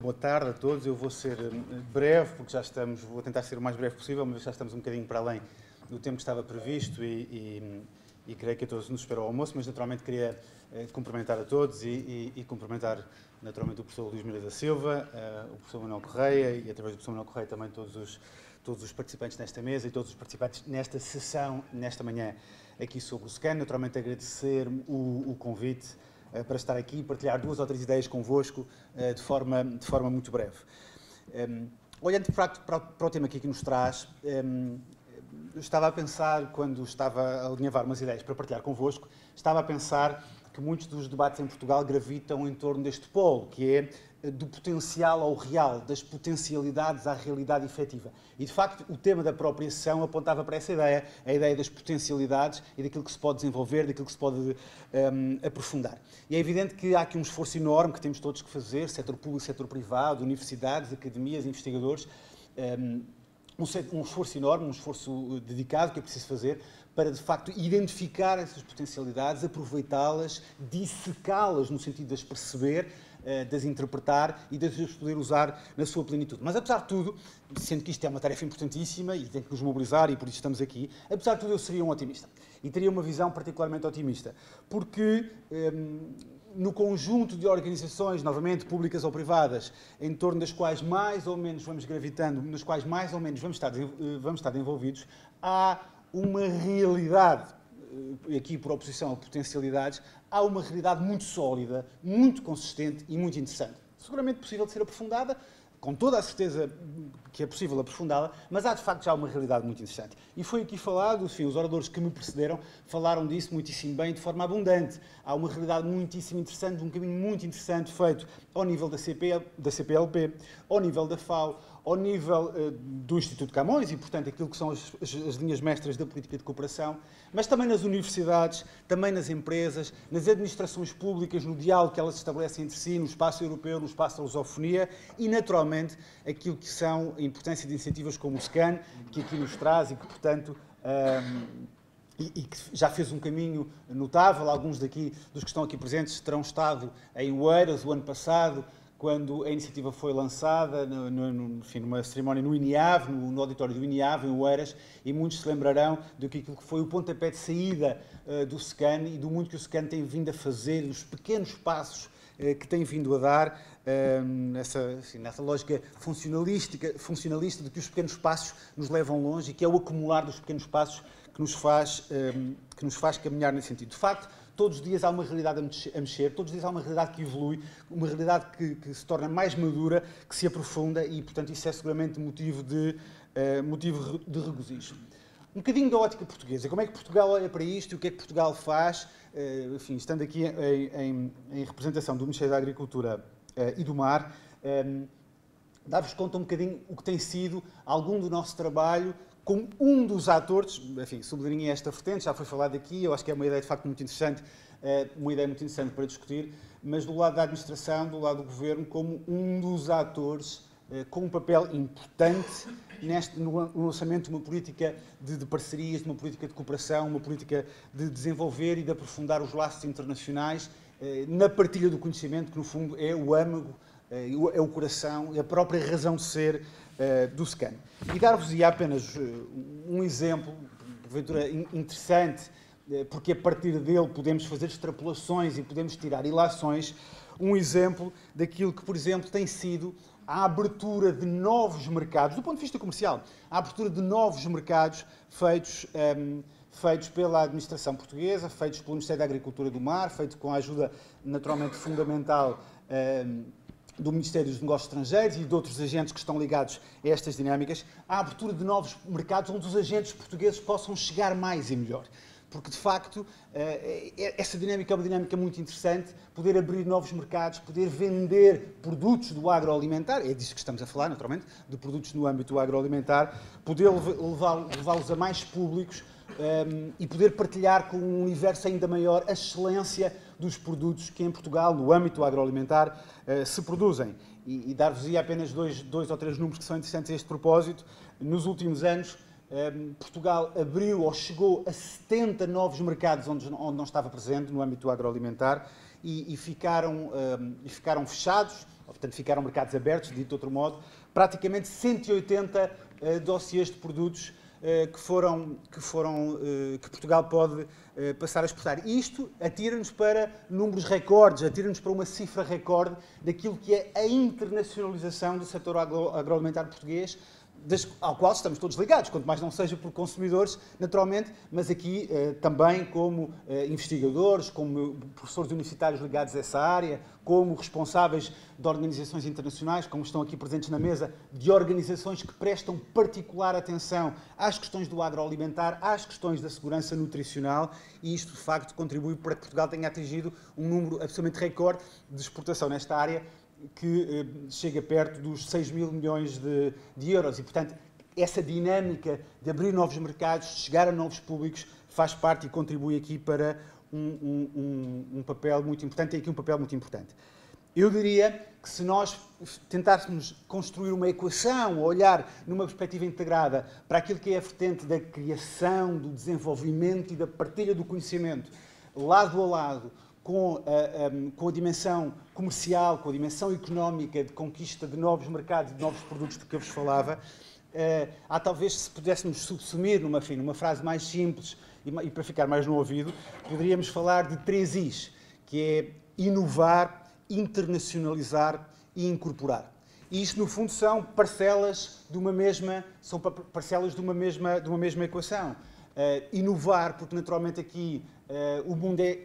boa tarde a todos. Eu vou ser breve, porque vou tentar ser o mais breve possível, mas já estamos um bocadinho para além do tempo que estava previsto e creio que a todos nos espera o almoço, mas naturalmente queria cumprimentar a todos e cumprimentar naturalmente o professor Luís Moreira da Silva, o professor Manuel Correia e através do professor Manuel Correia também todos os participantes nesta mesa e todos os participantes nesta sessão, nesta manhã, aqui sobre o SCAN. Naturalmente agradecer o convite para estar aqui e partilhar 2 ou 3 ideias convosco de forma muito breve. Olhando de facto para o tema que nos traz, eu estava a pensar, quando estava a alinhavar umas ideias para partilhar convosco, estava a pensar que muitos dos debates em Portugal gravitam em torno deste polo, que é do potencial ao real, das potencialidades à realidade efetiva. E, de facto, o tema da própria sessão apontava para essa ideia, a ideia das potencialidades e daquilo que se pode desenvolver, daquilo que se pode aprofundar. E é evidente que há aqui um esforço enorme que temos todos que fazer, setor público, setor privado, universidades, academias, investigadores, um esforço enorme, um esforço dedicado que é preciso fazer para, de facto, identificar essas potencialidades, aproveitá-las, dissecá-las no sentido de as perceber, de as interpretar e de as poder usar na sua plenitude. Mas, apesar de tudo, sendo que isto é uma tarefa importantíssima e tem que nos mobilizar e por isso estamos aqui, apesar de tudo eu seria um otimista. E teria uma visão particularmente otimista. Porque no conjunto de organizações, novamente, públicas ou privadas, em torno das quais mais ou menos vamos gravitando, nas quais mais ou menos vamos estar envolvidos, há uma realidade, aqui por oposição a potencialidades, há uma realidade muito sólida, muito consistente e muito interessante. Seguramente possível de ser aprofundada, com toda a certeza que é possível aprofundá-la, mas há de facto já uma realidade muito interessante. E foi aqui falado, enfim, os oradores que me precederam falaram disso muitíssimo bem, de forma abundante. Há uma realidade muitíssimo interessante, um caminho muito interessante feito ao nível da CPLP, ao nível da FAO, ao nível do Instituto Camões e, portanto, aquilo que são as linhas mestras da política de cooperação, mas também nas universidades, também nas empresas, nas administrações públicas, no diálogo que elas estabelecem entre si, no espaço europeu, no espaço da lusofonia e, naturalmente, aquilo que são a importância de iniciativas como o SCAN, que aqui nos traz e que, portanto, e que já fez um caminho notável. Alguns dos que estão aqui presentes terão estado em Oeiras o ano passado, quando a iniciativa foi lançada, numa cerimónia no INIAV, no auditório do INIAV, em Oeiras, e muitos se lembrarão do que foi o pontapé de saída do SCAN e do muito que o SCAN tem vindo a fazer, dos pequenos passos que tem vindo a dar nessa lógica funcionalista de que os pequenos passos nos levam longe e que é o acumular dos pequenos passos que nos faz caminhar nesse sentido. De facto, todos os dias há uma realidade a mexer, todos os dias há uma realidade que evolui, uma realidade que se torna mais madura, que se aprofunda e, portanto, isso é seguramente motivo de regozijo. Um bocadinho da ótica portuguesa. Como é que Portugal olha para isto e o que é que Portugal faz? Enfim, estando aqui em representação do Ministério da Agricultura e do Mar, dar-vos conta um bocadinho o que tem sido algum do nosso trabalho como um dos atores, enfim, sublinhei esta vertente, já foi falado aqui, eu acho que é uma ideia de facto muito interessante, para discutir, mas do lado da administração, do lado do governo, como um dos atores com um papel importante no lançamento de uma política de parcerias, de uma política de cooperação, uma política de desenvolver e de aprofundar os laços internacionais na partilha do conhecimento, que no fundo é o âmago, é o coração, é a própria razão de ser do SCAN. E dar-vos-ia apenas um exemplo, porventura interessante, porque a partir dele podemos fazer extrapolações e podemos tirar ilações, um exemplo daquilo que, por exemplo, tem sido a abertura de novos mercados, do ponto de vista comercial, a abertura de novos mercados feitos pela administração portuguesa, feitos pelo Ministério da Agricultura e do Mar, feitos com a ajuda naturalmente fundamental do Ministério dos Negócios Estrangeiros e de outros agentes que estão ligados a estas dinâmicas, a abertura de novos mercados onde os agentes portugueses possam chegar mais e melhor. Porque, de facto, essa dinâmica é uma dinâmica muito interessante, poder abrir novos mercados, poder vender produtos do agroalimentar, é disso que estamos a falar, naturalmente, de produtos no âmbito do agroalimentar, poder levá-los a mais públicos e poder partilhar com um universo ainda maior a excelência dos produtos que em Portugal, no âmbito agroalimentar, se produzem. E dar-vos-ia apenas dois ou três números que são interessantes a este propósito. Nos últimos anos, Portugal abriu ou chegou a 70 novos mercados onde não estava presente no âmbito agroalimentar e ficaram fechados ou, portanto, ficaram mercados abertos, dito de outro modo, praticamente 180 dossiês de produtos que Portugal pode passar a exportar. E isto atira-nos para números recordes, atira-nos para uma cifra recorde daquilo que é a internacionalização do setor agroalimentar português, ao qual estamos todos ligados, quanto mais não seja por consumidores, naturalmente, mas aqui também como investigadores, como professores universitários ligados a essa área, como responsáveis de organizações internacionais, como estão aqui presentes na mesa, de organizações que prestam particular atenção às questões do agroalimentar, às questões da segurança nutricional, e isto, de facto, contribui para que Portugal tenha atingido um número absolutamente recorde de exportação nesta área, que chega perto dos 6 mil milhões de euros. E, portanto, essa dinâmica de abrir novos mercados, de chegar a novos públicos, faz parte e contribui aqui para um papel muito importante. Tem aqui um papel muito importante. Eu diria que se nós tentássemos construir uma equação, olhar numa perspectiva integrada para aquilo que é a vertente da criação, do desenvolvimento e da partilha do conhecimento, lado a lado, com a dimensão comercial, com a dimensão económica de conquista de novos mercados, de novos produtos do que eu vos falava, há talvez, se pudéssemos subsumir numa frase mais simples e para ficar mais no ouvido, poderíamos falar de 3 Is, que é inovar, internacionalizar e incorporar. E isto, no fundo, são parcelas de uma mesma equação. Inovar, porque naturalmente aqui o mundo é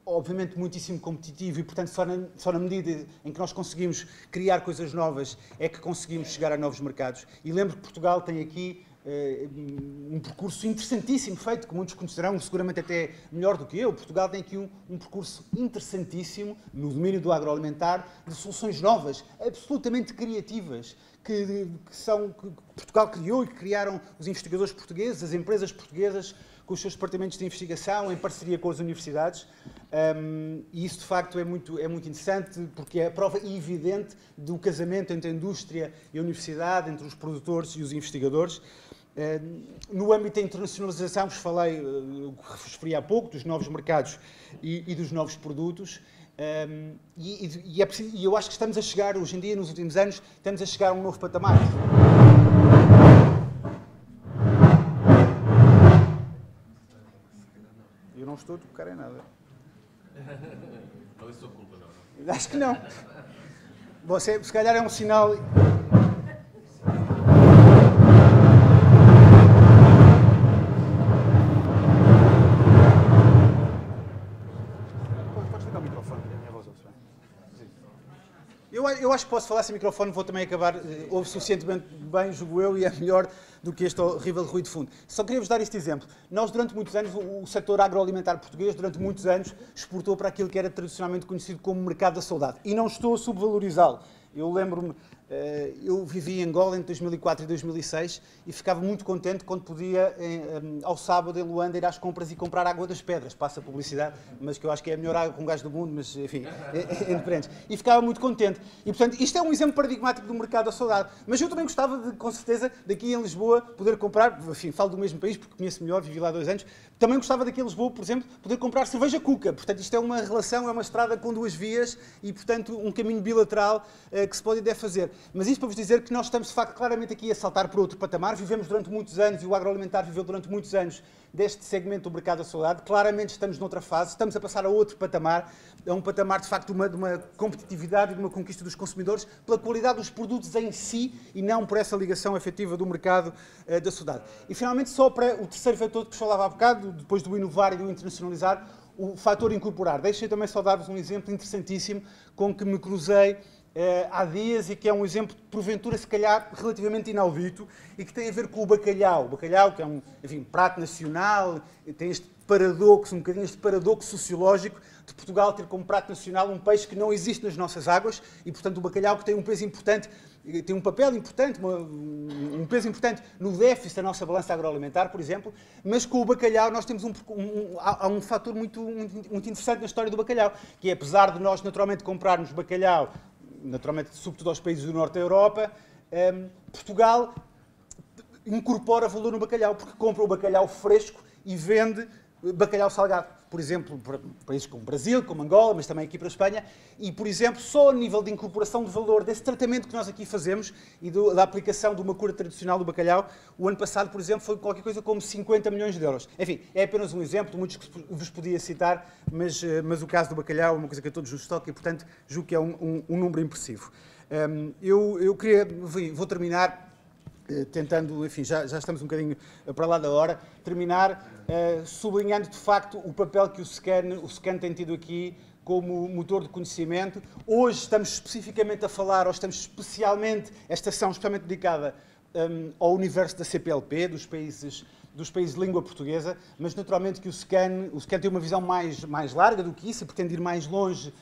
obviamente muitíssimo competitivo e, portanto, só na medida em que nós conseguimos criar coisas novas é que conseguimos chegar a novos mercados. E lembro que Portugal tem aqui um percurso interessantíssimo feito, que muitos conhecerão, seguramente até melhor do que eu. Portugal tem aqui um percurso interessantíssimo no domínio do agroalimentar, de soluções novas, absolutamente criativas, que Portugal criou e que criaram os investigadores portugueses, as empresas portuguesas, com os seus departamentos de investigação, em parceria com as universidades. E isso, de facto, é muito interessante, porque é a prova evidente do casamento entre a indústria e a universidade, entre os produtores e os investigadores. No âmbito da internacionalização, vos falei, referi há pouco, dos novos mercados e dos novos produtos. E eu acho que estamos a chegar, hoje em dia, nos últimos anos, estamos a chegar a um novo patamar. Eu não estou a tocar em nada. Não é sua culpa, não. Acho que não. Você, se calhar é um sinal... Podes ligar o microfone, a minha voz ouve bem. Eu acho que posso falar sem microfone, vou também acabar, ouve suficientemente bem, julgo eu, e é melhor do que este horrível ruído de fundo. Só queria-vos dar este exemplo. Nós, durante muitos anos, o setor agroalimentar português, durante muitos anos, exportou para aquilo que era tradicionalmente conhecido como mercado da saudade. E não estou a subvalorizá-lo. Eu lembro-me, eu vivi em Angola entre 2004 e 2006 e ficava muito contente quando podia, ao sábado, em Luanda, ir às compras e comprar água das pedras. Passa a publicidade, mas que eu acho que é a melhor água com gás do mundo, mas, enfim, é independente. E ficava muito contente. E, portanto, isto é um exemplo paradigmático do mercado da saudade. Mas eu também gostava, com certeza, daqui em Lisboa, poder comprar, enfim, falo do mesmo país, porque conheço melhor, vivi lá 2 anos, também gostava daqui em Lisboa, por exemplo, poder comprar cerveja Cuca. Portanto, isto é uma relação, é uma estrada com 2 vias e, portanto, um caminho bilateral que se pode e deve fazer. Mas isto para vos dizer que nós estamos, de facto, claramente aqui a saltar para outro patamar. Vivemos durante muitos anos, e o agroalimentar viveu durante muitos anos deste segmento do mercado da saudade. Claramente estamos noutra fase, estamos a passar a outro patamar, a um patamar, de facto, de uma competitividade e de uma conquista dos consumidores pela qualidade dos produtos em si e não por essa ligação efetiva do mercado da saudade. E, finalmente, só para o terceiro fator que vos falava há bocado, depois do inovar e do internacionalizar, o fator incorporar. Deixem também só dar-vos um exemplo interessantíssimo com que me cruzei há dias e que é um exemplo, porventura, se calhar, relativamente inaudito e que tem a ver com o bacalhau. O bacalhau, que é um, enfim, prato nacional, tem este paradoxo, um bocadinho este paradoxo sociológico de Portugal ter como prato nacional um peixe que não existe nas nossas águas e, portanto, o bacalhau que tem um peso importante, tem um papel importante, um peso importante no déficit da nossa balança agroalimentar, por exemplo, mas com o bacalhau nós temos há um fator muito interessante na história do bacalhau, que é, apesar de nós naturalmente comprarmos bacalhau, naturalmente, sobretudo aos países do norte da Europa, Portugal incorpora valor no bacalhau, porque compra o bacalhau fresco e vende bacalhau salgado, por exemplo, para países como Brasil, como Angola, mas também aqui para a Espanha, e, por exemplo, só a nível de incorporação de valor desse tratamento que nós aqui fazemos e da aplicação de uma cura tradicional do bacalhau, o ano passado, por exemplo, foi qualquer coisa como 50 milhões de euros. Enfim, é apenas um exemplo, muitos que vos podia citar, mas o caso do bacalhau é uma coisa que a todos nos toca e, portanto, julgo que é um número impressivo. Vou terminar tentando, enfim, já estamos um bocadinho para lá da hora, terminar sublinhando de facto o papel que o SCAN tem tido aqui como motor de conhecimento. Hoje estamos especificamente a falar, ou estamos especialmente, esta sessão especialmente dedicada ao universo da CPLP, dos países de língua portuguesa, mas naturalmente que o SCAN tem uma visão mais larga do que isso e pretende ir mais longe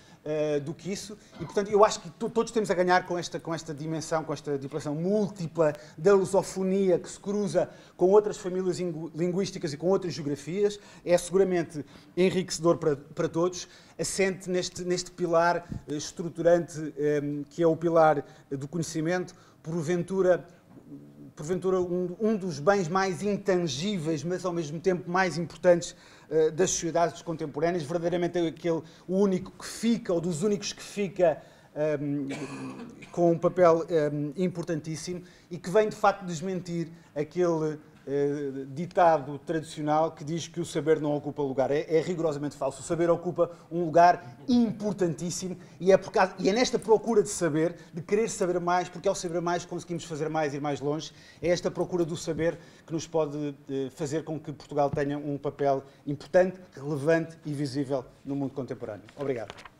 do que isso, e portanto eu acho que todos temos a ganhar com esta dimensão, com esta dimensão múltipla da lusofonia que se cruza com outras famílias linguísticas e com outras geografias. É seguramente enriquecedor para todos, assente neste pilar estruturante que é o pilar do conhecimento, porventura um dos bens mais intangíveis, mas ao mesmo tempo mais importantes das sociedades contemporâneas, verdadeiramente o único que fica, ou dos únicos que fica com um papel importantíssimo e que vem de facto desmentir aquele ditado tradicional que diz que o saber não ocupa lugar. É rigorosamente falso. O saber ocupa um lugar importantíssimo e é nesta procura de saber, de querer saber mais, porque ao saber mais conseguimos fazer mais e ir mais longe. É esta procura do saber que nos pode fazer com que Portugal tenha um papel importante, relevante e visível no mundo contemporâneo. Obrigado.